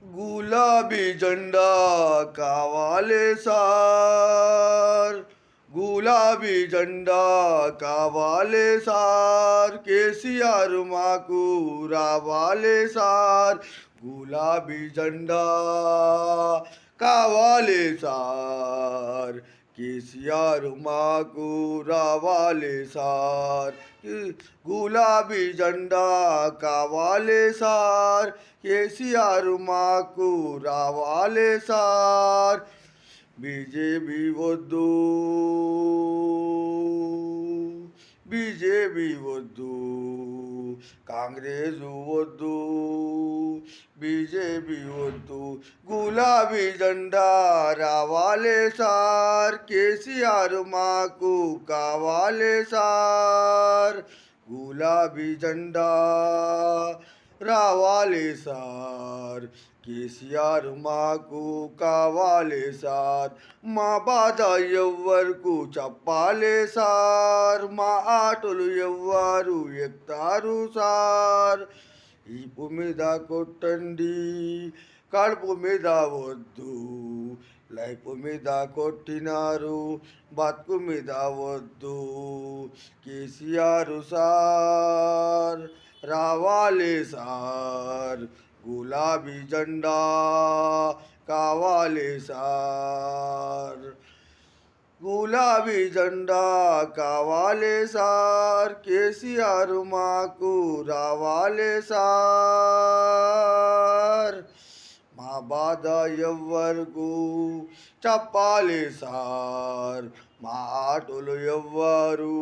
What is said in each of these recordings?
గులాబీ జెండా కావాలే సార్, గులాబీ జెండా కావాలే సార్, కేసీఆర్ మాకు రావాలే సార్, గులాబీ జెండా కావాలే సార్, కేసీఆర్ మాకు రావాలే సార్, గులాబీ జెండా కావాలే సార్, కేసీఆర్ మాకు రావాలే సార్, బీజేపీ వద్దు, బీజేపీ వద్దు, కాంగ్రెస్ వద్దు, బీజేపీ వద్దు, గులాబీ జెండా రావాలే సార్, కేసీఆర్ మాకు కావాలే సార్, గులాబీ జెండా రావాలే సార్, కేసీఆర్ మాకు కావాలే సార్, మా బాధ ఎవ్వరకు చెప్పాలే సార్, మా ఆటలు ఎవ్వరు ఎక్కుతారు సార్, ఈపు మీద కొట్టండి కడుపు మీద వద్దు, లైఫ్ మీద కొట్టినారు బతుకు మీద వద్దు, కేసీఆర్ సార్ రావాలే సార్, గులాబీ జెండా కావాలే సార్, గులాబీ జెండా కావాలే సార్, కేసీఆర్ మాకు రావాలే సార్, మా బాధ ఎవ్వరకు చెప్పాలి సార్, మా ఆటలు ఎవ్వరు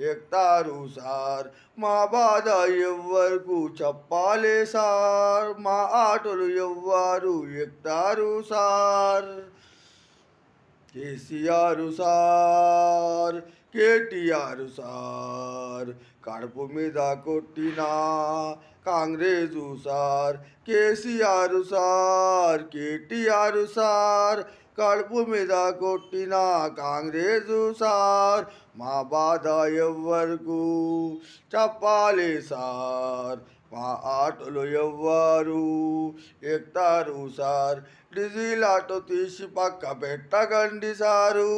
ఎక్కుతారు సార్, మా బాధ ఎవ్వరకు చెప్పాలి సార్, మా ఆటలు ఎవ్వరు ఎక్కుతారు sir, KCR sir, KTR sir, కడుపు మీద కొట్టిన Congress sir, KCR sir, KTR sir, కడుపు మీద కొట్టిన కాంగ్రెస్ సార్, మా బాధ ఎవ్వరకు చెప్పాలి సార్, మా ఆటలు ఎవ్వరు ఎక్కుతారు సార్, డీజిల్ ఆటో తీసి పక్క పెట్టగండి సారు,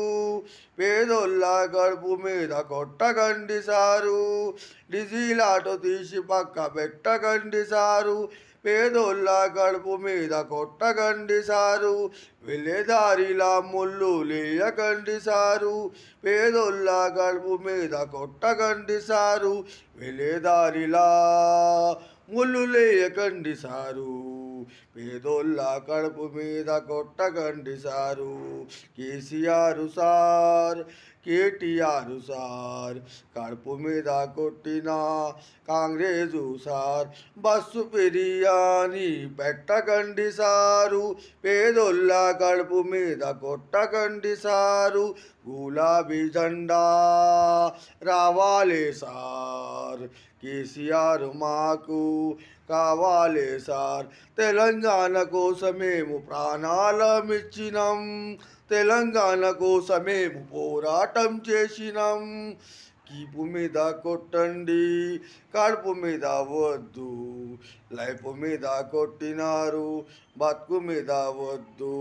పేదోళ్ళ గడుపు మీద కొట్టగండి సారు, డీజిల్ ఆటో తీసి పక్క పెట్టగండి సారు, పేదోళ్ళ గడుపు మీద కొట్టగండి సారు, వెళ్ళేదారిలా ముళ్ళు లేయకండి సారు, పేదోళ్ళ గడుపు మీద కొట్టగండి సారు, వెళ్ళేదారిలా ముళ్ళు లేయకండి సారు, పేదోళ్ళ కడుపు మీద కొట్టగండి sir, KCR sir, KTR sir, కడుపు మీద కొట్టిన కాంగ్రెసు సార్, బస్సు బిర్యానీ పెట్టగండి సారు, పేదోళ్ళ కడుపు మీద కొట్టగండి సారు, గులాబీ జెండా రావాలే సార్, కేసీఆర్ మాకు కావాలే సార్, తెలంగాణ కోసమేము ప్రాణాలమిచ్చినాం, తెలంగాణ కోసమేము పోరాటం చేసినాం, కీపు మీద కొట్టండి కడుపు మీద వద్దు, లైఫ్ మీద కొట్టినారు బతుకు మీద వద్దు,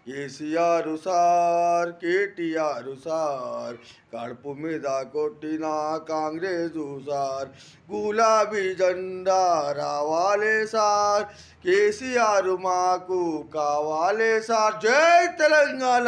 కేసీఆర్ సార్, కేటీఆర్ సార్, కడుపు మీద కొట్టిన కాంగ్రెస్ సార్, గులాబీ జెండా రావాలే సార్, కేసీఆర్ మాకు కావాలే సార్, జై తెలంగాణ.